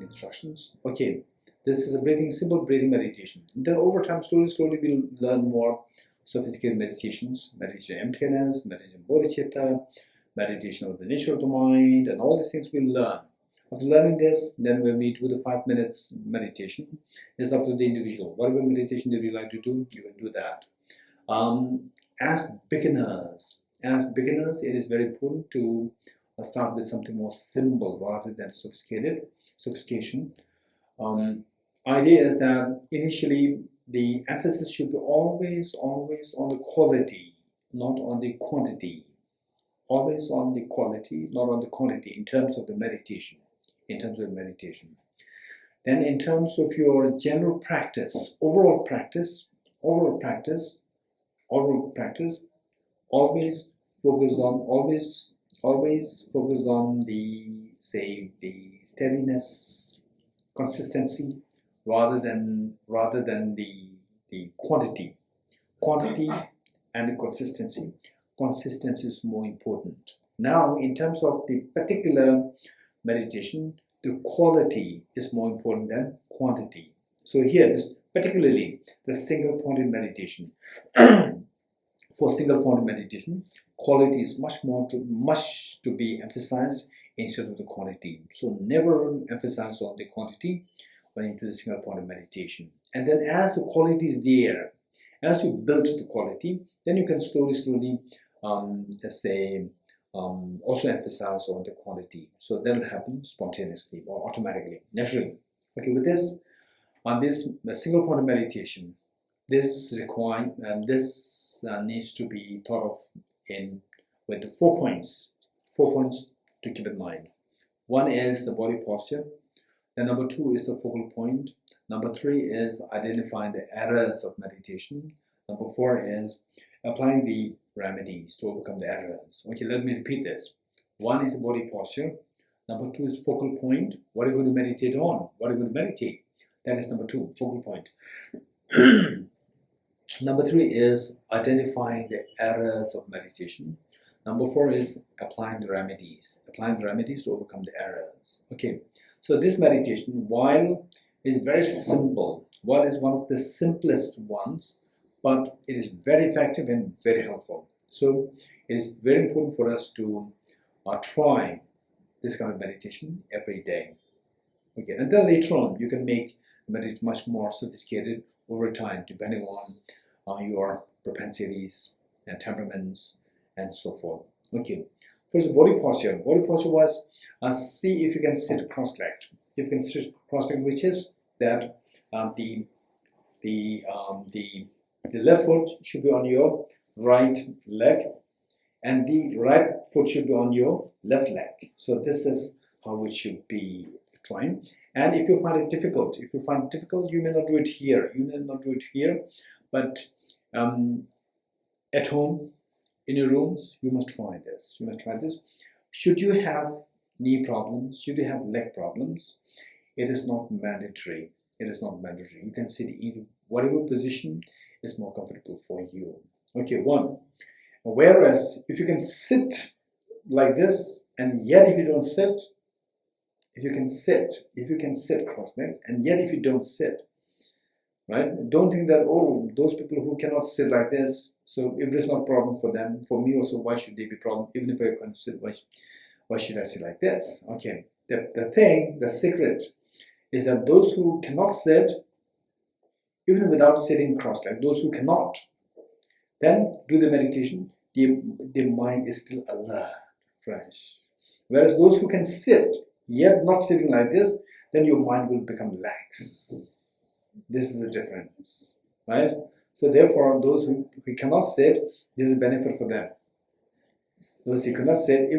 instructions. Okay, this is a simple breathing meditation. Then over time, slowly we'll learn more sophisticated meditations, meditation emptiness, meditation bodhicitta, meditation of the nature of the mind, and all these things we'll learn. After learning this, then when we do the 5 minutes meditation, it's up to the individual. Whatever meditation that you like to do, you can do that. As beginners, it is very important to start with something more simple rather than sophistication. Idea is that initially the emphasis should be always on the quality, not on the quantity. Always on the quality, not on the quantity, in terms of the meditation. Then in terms of your general practice, overall practice, always focus on the steadiness, consistency, rather than the quantity and the consistency. Consistency is more important. Now, in terms of the particular meditation, the quality is more important than quantity. So here, particularly the single-pointed meditation. For single-pointed meditation, quality is much to be emphasized instead of the quantity. So never emphasize on the quantity when you do the single-pointed meditation. And then as the quality is there, as you build the quality, then you can slowly also emphasize on the quantity. So that will happen spontaneously or automatically, naturally. Okay, with this, on this single-pointed meditation, this needs to be thought of with the 4 points. 4 points to keep in mind. One is the body posture. Then number 2 is the focal point. Number 3 is identifying the errors of meditation. Number 4 is applying the remedies to overcome the errors. Okay, let me repeat this. 1 is the body posture. Number 2 is focal point. What are you going to meditate on? What are you going to meditate? That is number 2, focal point. Number 3 is identifying the errors of meditation. Number 4 is applying the remedies to overcome the errors. Okay, so this meditation, while is very simple, while is one of the simplest ones, but it is very effective and very helpful. So it is very important for us to try this kind of meditation every day. Okay, and then later on you can make the meditation much more sophisticated over time, depending on your propensities and temperaments and so forth. Okay, first body posture. Body posture was see if you can sit cross-legged. If you can sit cross-legged, which is that the left foot should be on your right leg and the right foot should be on your left leg. So this is how it should be trying. And if you find it difficult, you may not do it here. But at home, in your rooms, you must try this. Should you have knee problems, should you have leg problems, it is not mandatory. You can sit in whatever position is more comfortable for you. Okay, 1. Whereas if you can sit like this, and yet if you don't sit, if you can sit cross-legged, and yet if you don't sit, right? Don't think that, oh, those people who cannot sit like this, so if there's not a problem for them, for me also, why should they be a problem? Even if I can sit, why should I sit like this? Okay, the secret is that those who cannot sit, even without sitting cross-legged, those who cannot, then do the meditation, the mind is still alert, fresh. Whereas those who can sit, yet not sitting like this, then your mind will become lax. This is the difference, right? So therefore, those who cannot sit, this is a benefit for them. Those who cannot sit,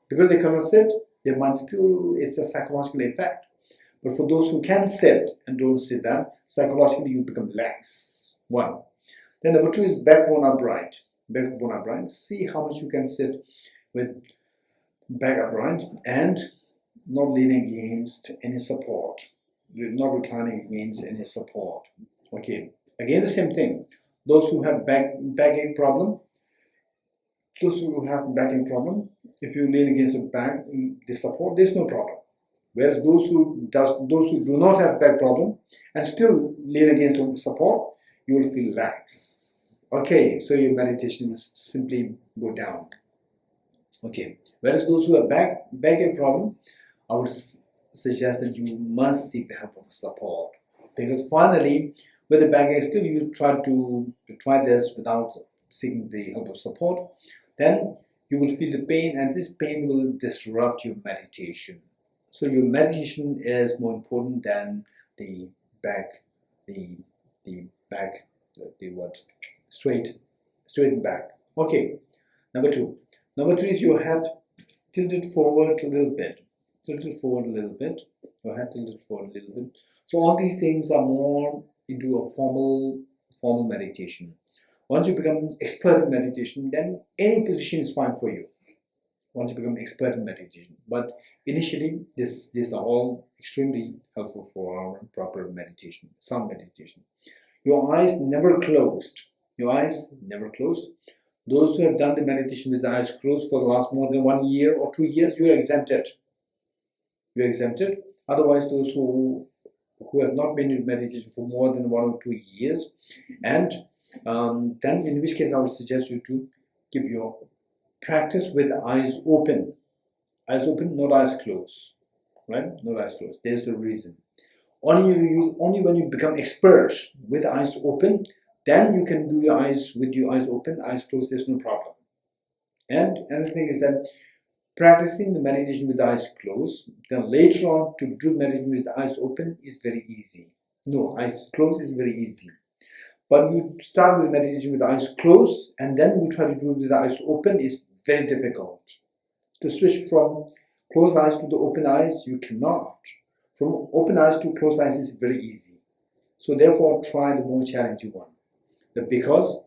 because they cannot sit, their mind still, it's a psychological effect. But for those who can sit and don't sit down, psychologically you become lax. 1. Then number 2 is backbone upright. See how much you can sit with back upright and not leaning against any support. You're not reclining against any support. Okay, again the same thing. Those who have backache problem, if you lean against the back, the support, there's no problem. Whereas those who do not have that problem and still lean against support, you will feel lax. Okay, so your meditation will simply go down. Okay, whereas those who have back problem, I would suggest that you must seek the help of support, because finally, with the backache, still you try this without seeking the help of support, then you will feel the pain, and this pain will disrupt your meditation. So your meditation is more important than the back, the back, the what, straight and back. Okay, number 2. Number 3 is your head tilted forward a little bit. Tilted forward a little bit. Your head tilted forward a little bit. So all these things are more into a formal meditation. Once you become expert in meditation, then any position is fine for you. Once you become expert in meditation. But initially, these are all extremely helpful for our proper meditation, sound meditation. Your eyes never closed. Your eyes never closed. Those who have done the meditation with the eyes closed for the last more than 1 year or 2 years, you are exempted. You are exempted. Otherwise, those who have not been in meditation for more than 1 or 2 years, and then in which case I would suggest you to keep your practice with eyes open. Eyes open, not eyes closed. Right? Not eyes closed. There's the reason. Only when you become expert with eyes open, then you can do your eyes with your eyes open, eyes closed, there's no problem. And another thing is that practicing the meditation with the eyes closed, then later on to do meditation with the eyes open is very easy. No, eyes closed is very easy. But you start with meditation with the eyes closed, and then you try to do it with the eyes open is very difficult. To switch from closed eyes to the open eyes, you cannot. From open eyes to closed eyes is very easy. So therefore, try the more challenging one. Because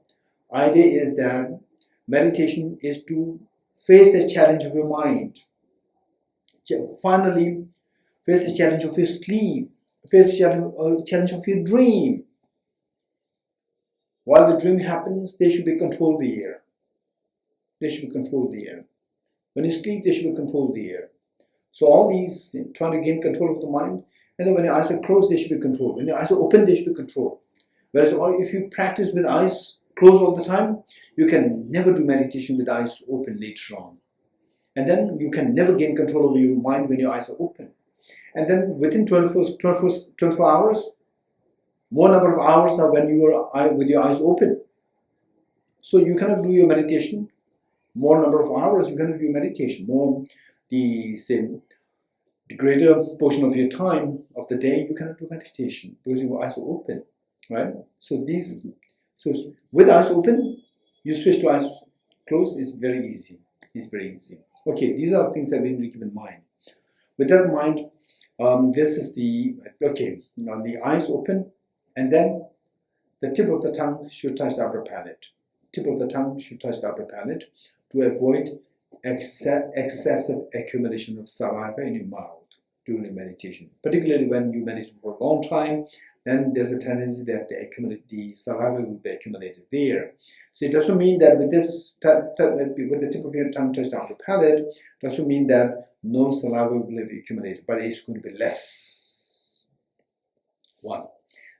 idea is that meditation is to face the challenge of your mind. Finally, face the challenge of your sleep. Face the challenge of your dream. While the dream happens, there should be control there. There should be control there. When you sleep, there should be control there. So all these, trying to gain control of the mind, and then when your eyes are closed, there should be control. When your eyes are open, there should be control. Whereas if you practice with eyes closed all the time, you can never do meditation with eyes open later on. And then you can never gain control over your mind when your eyes are open. And then within 24 hours, more number of hours are when you are with your eyes open. So you cannot do your meditation. More number of hours, you cannot do your meditation. The greater portion of your time of the day, you cannot do meditation because your eyes are open, right? So with eyes open, you switch to eyes closed. It's very easy. It's very easy. Okay, these are things that we need to keep in mind. With that in mind, this is now the eyes open, and then the tip of the tongue should touch the upper palate. Tip of the tongue should touch the upper palate to avoid excessive accumulation of saliva in your mouth during meditation. Particularly when you meditate for a long time, then there's a tendency that the saliva will be accumulated there. So it doesn't mean that with the tip of your tongue touch the upper palate, doesn't mean that no saliva will be accumulated, but it's going to be less. One.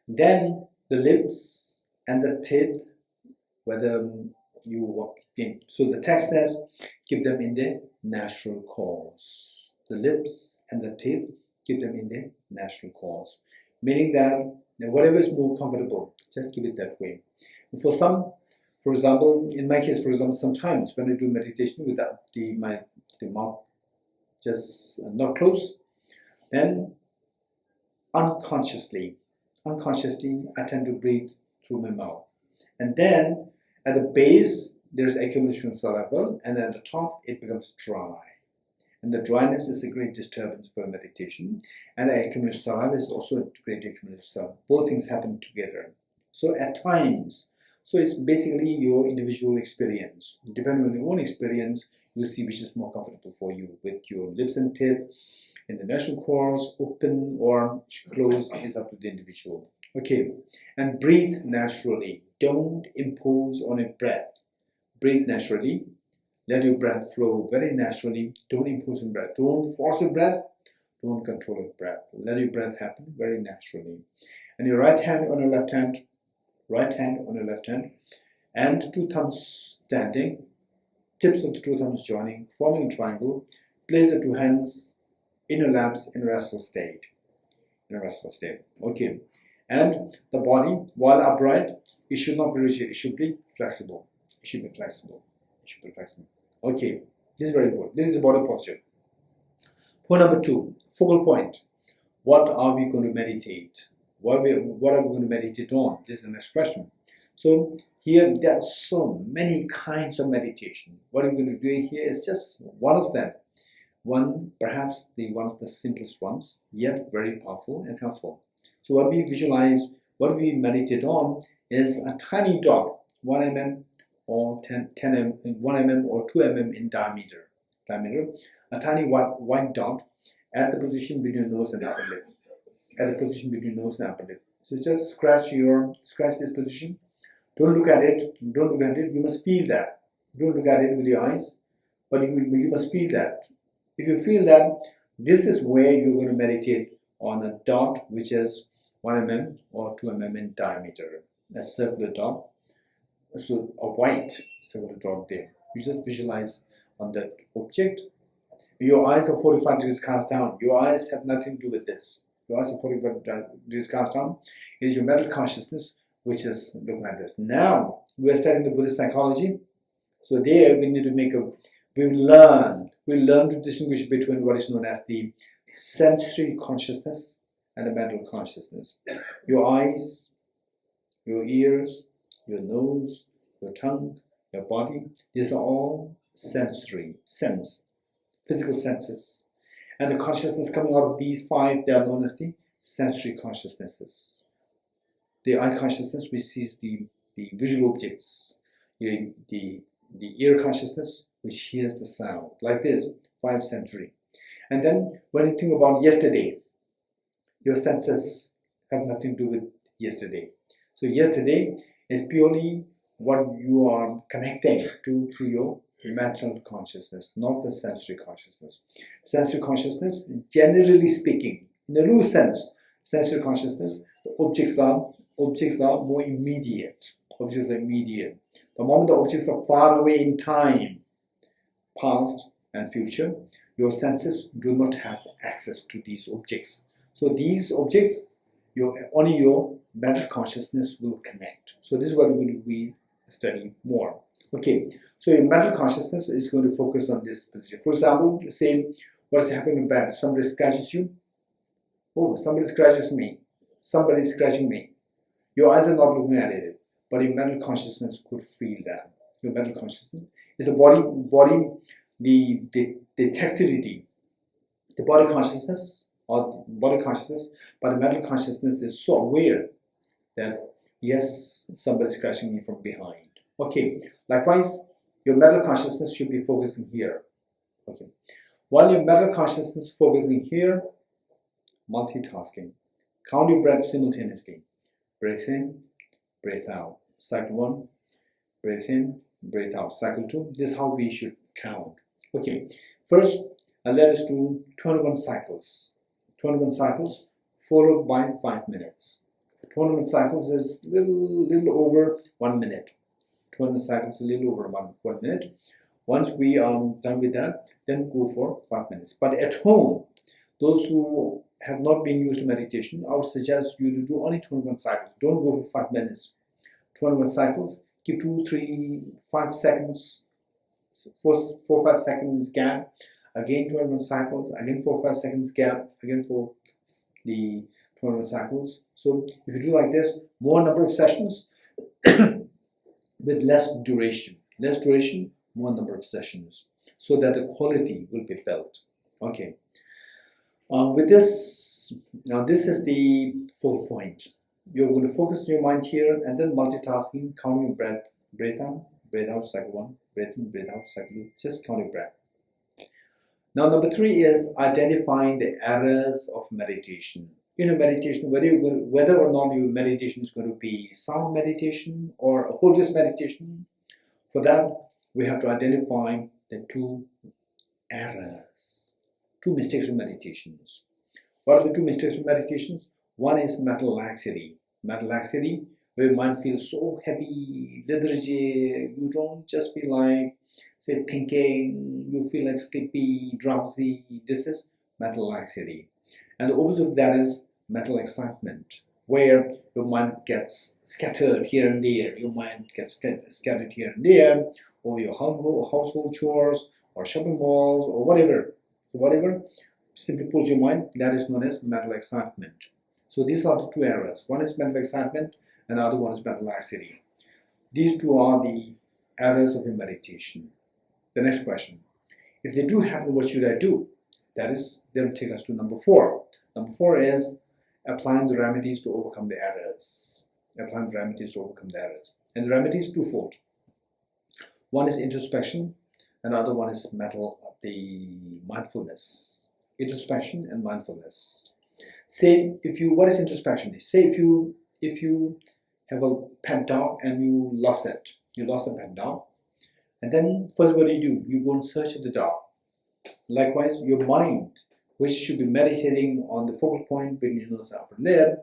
Then the lips and the teeth, whether you walk in. So the text says, keep them in their natural course. The lips and the teeth, keep them in their natural course. Meaning that whatever is more comfortable, just keep it that way. And for some, for example, in my case, sometimes when I do meditation with the mouth just not closed, then unconsciously, I tend to breathe through my mouth. And then at the base, there's accumulation of saliva, and at the top, it becomes dry. And the dryness is a great disturbance for meditation. And the accumulation of saliva is also a great accumulation of saliva. Both things happen together. So at times, so it's basically your individual experience. Depending on your own experience, you'll see which is more comfortable for you, with your lips and teeth in the natural course, open or closed, is up to the individual. Okay, and breathe naturally. Don't impose on a breath. Breathe naturally. Let your breath flow very naturally. Don't impose on breath. Don't force your breath. Don't control your breath. Let your breath happen very naturally. And your right hand on your left hand, and two thumbs standing, tips of the two thumbs joining, forming a triangle. Place the two hands in your laps in a restful state. Okay. And the body, while upright, it should not be rigid. It should be flexible. Okay. This is very important. This is the body posture. Point number 2, focal point. What are we going to meditate? What are we going to meditate on? This is the next question. So here there are so many kinds of meditation. What I'm going to do here is just one of them. Perhaps one of the simplest ones, yet very powerful and helpful. So what we visualize, what we meditate on is a tiny dot, 1 mm or 1 mm or 2 mm in diameter. A tiny white dot at the position between nose and upper lip. So just scratch this position. Don't look at it. You must feel that. Don't look at it with your eyes, but you must feel that. If you feel that, this is where you're going to meditate on a dot which is 1 mm or 2 mm in diameter. A circular dot. So a white circular dot there. You just visualize on that object. Your eyes are 45 degrees cast down. Your eyes have nothing to do with this. Your eyes are 45 degrees cast down. It is your mental consciousness which is looking at this. Now, we are studying the Buddhist psychology. So there we need to we learn to distinguish between what is known as the sensory consciousness and the mental consciousness. Your eyes, your ears, your nose, your tongue, your body, these are all physical senses. And the consciousness coming out of these 5, they are known as the sensory consciousnesses. The eye consciousness, which sees the visual objects. The ear consciousness, which hears the sound. Like this, 5 sensory. And then when you think about yesterday, your senses have nothing to do with yesterday. So yesterday is purely what you are connecting to through your mental consciousness, not the sensory consciousness. Sensory consciousness, generally speaking, in a loose sense, sensory consciousness, the objects are more immediate. The moment the objects are far away in time, past and future, your senses do not have access to these objects. So these objects, only your mental consciousness will connect. So this is what we study more. Okay, so your mental consciousness is going to focus on this position. For example, say what is happening in bed. Somebody scratches you. Oh, somebody scratches me. Somebody is scratching me. Your eyes are not looking at it, but your mental consciousness could feel that. Your mental consciousness is the body, the tactility, the body consciousness, but the mental consciousness is so aware that yes, somebody is scratching me from behind. Okay, likewise, your mental consciousness should be focusing here. Okay, while your mental consciousness is focusing here, multitasking. Count your breath simultaneously. Breath in, breath out. Cycle 1, breath in, breath out. Cycle 2, this is how we should count. Okay, first let us do 21 cycles. 21 cycles followed by 5 minutes. 21 cycles is little over 1 minute. 21 cycles a little over 1 minute. Once we are done with that, then go for 5 minutes. But at home, those who have not been used to meditation, I would suggest you to do only 21 cycles. Don't go for 5 minutes. 21 cycles, keep 2, 3, 5 seconds, 4, 5 seconds gap. Again 21 cycles, again 4, 5 seconds gap, again for the 21 cycles. So if you do like this, more number of sessions with less duration, more number of sessions, so that the quality will be built. Okay. With this, now this is the focal point. You're going to focus your mind here and then multitasking, counting your breath. Breath in, breath out, cycle 1. Breath in, breath out, cycle 2. Just count your breath. Now number 3 is identifying the errors of meditation. In a meditation, whether or not your meditation is going to be sound meditation or a holistic meditation, for that we have to identify the 2 errors, 2 mistakes of meditations. What are the two mistakes of meditations? One is mental laxity. Mental laxity, where your mind feels so heavy, lethargy, you don't just be like, say, thinking, you feel like sleepy, drowsy. This is mental laxity. And the opposite of that is mental excitement, where your mind gets scattered here and there. Your mind gets scattered here and there, or your household chores, or shopping malls, or whatever simply pulls your mind. That is known as mental excitement. So these are the two errors. One is mental excitement, and the other one is mental laxity. These two are the errors of the meditation. The next question: if they do happen, what should I do? That is, they'll take us to number 4. Number 4 is applying the remedies to overcome the errors. Applying the remedies to overcome the errors. And the remedy is twofold. One is introspection, and the other one is the mindfulness. Introspection and mindfulness. Say, what is introspection? Say if you have a pet dog and you lost it. You lost the pet dog. And then first what do? You go in search of the dog. Likewise, your mind, which should be meditating on the focal point between your nose and upper lid,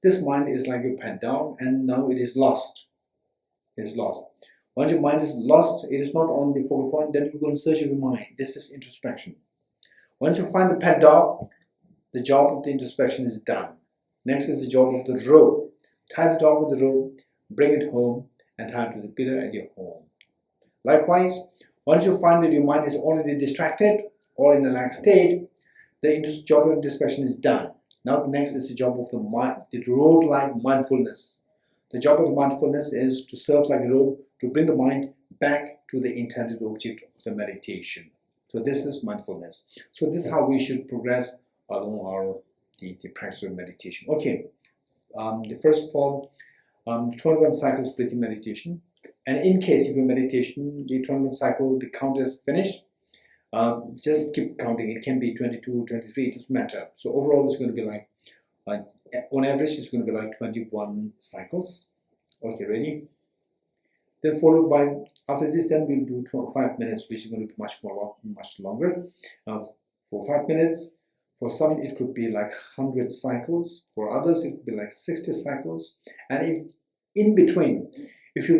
this mind is like your pet dog, and now it is lost. It is lost. Once your mind is lost, it is not on the focal point, then you go in search of your mind. This is introspection. Once you find the pet dog, the job of the introspection is done. Next is the job of the rope. Tie the dog with the rope, bring it home, and tie it to the pillar at your home. Likewise, once you find that your mind is already distracted or in a lax state, the job of introspection is done. Now the next is the job of the mind, the rope-like mindfulness. The job of the mindfulness is to serve like a rope to bring the mind back to the intended object of the meditation. So this is mindfulness. So this is how we should progress along the practice of meditation. Okay, the first form, 21 cycles breathing meditation. And in case if your meditation, the 21 cycle, the count is finished, just keep counting. It can be 22, 23, it doesn't matter. So overall it's going to be like, on average it's going to be like 21 cycles. Okay, ready? Then followed by, after this, then we'll do 5 minutes, which is going to be much longer. For 5 minutes, for some it could be like 100 cycles. For others it could be like 60 cycles. And in between, if you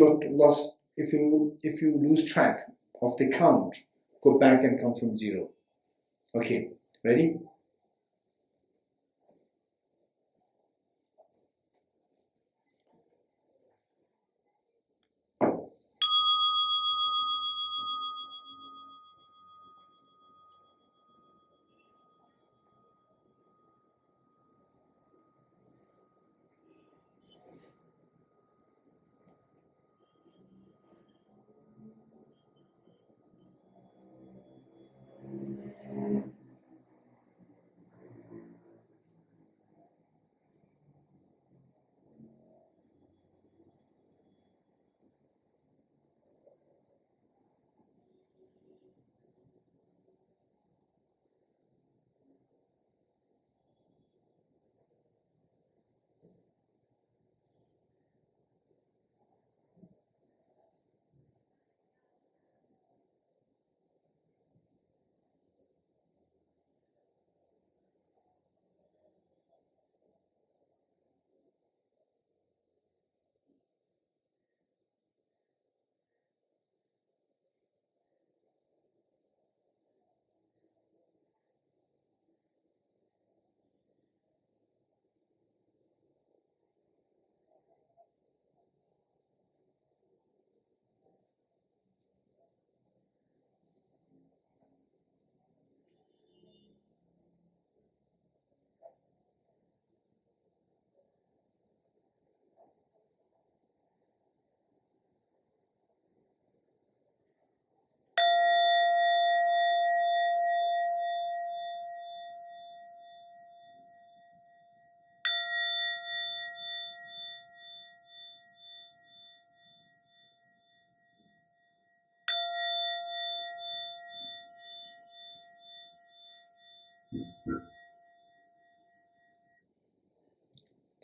lose track of the count, go back and count from 0. Okay, ready?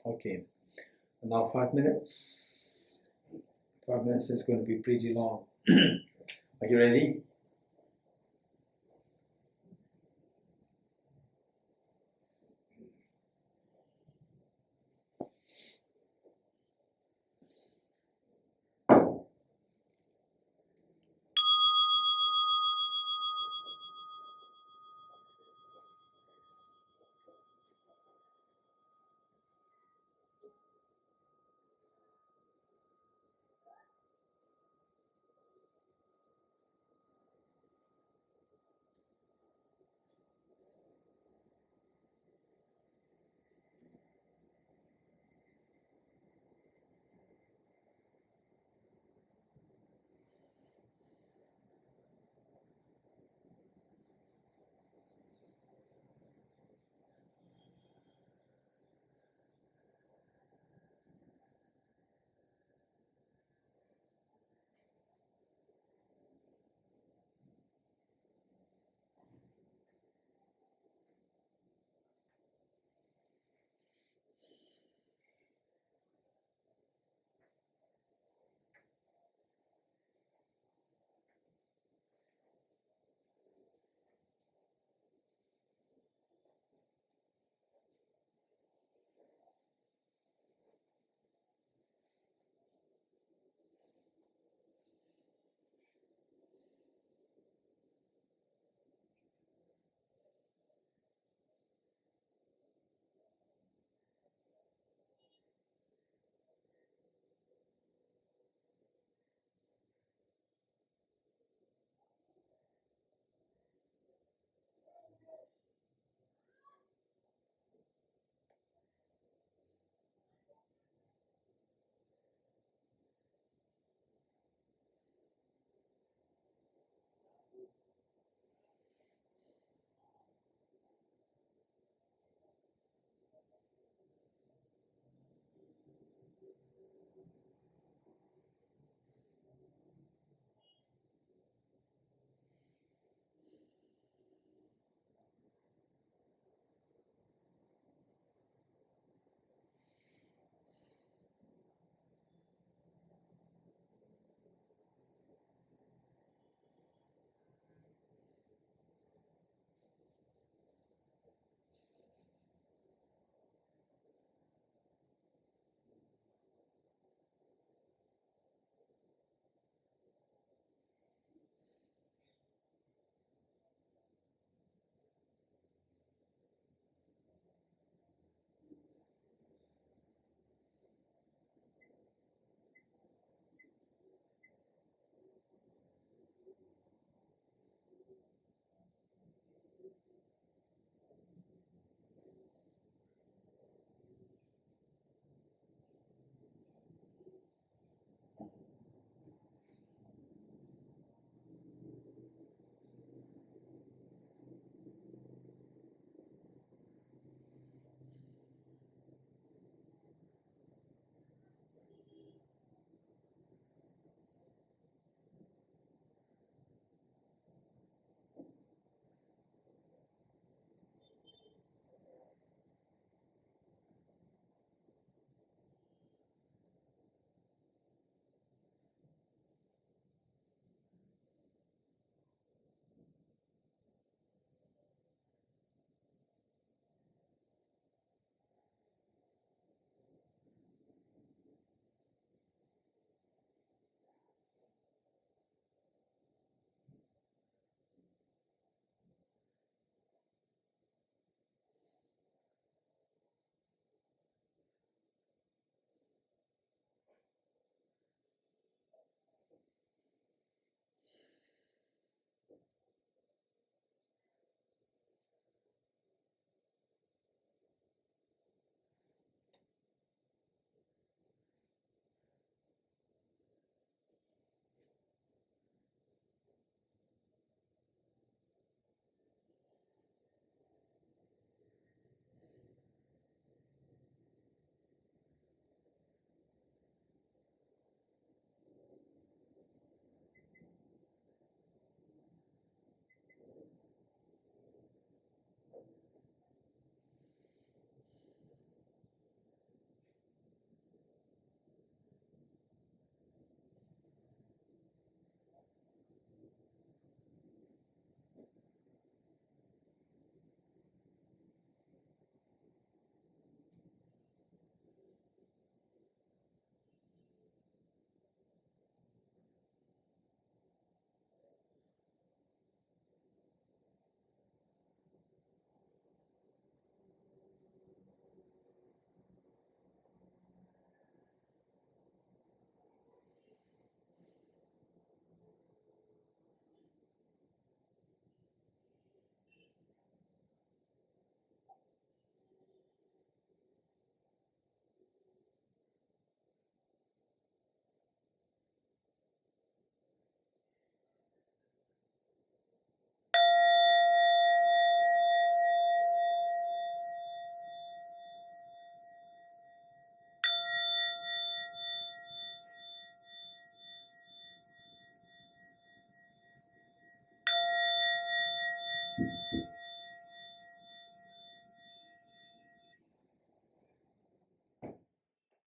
Okay, now 5 minutes. 5 minutes is going to be pretty long. Are you ready?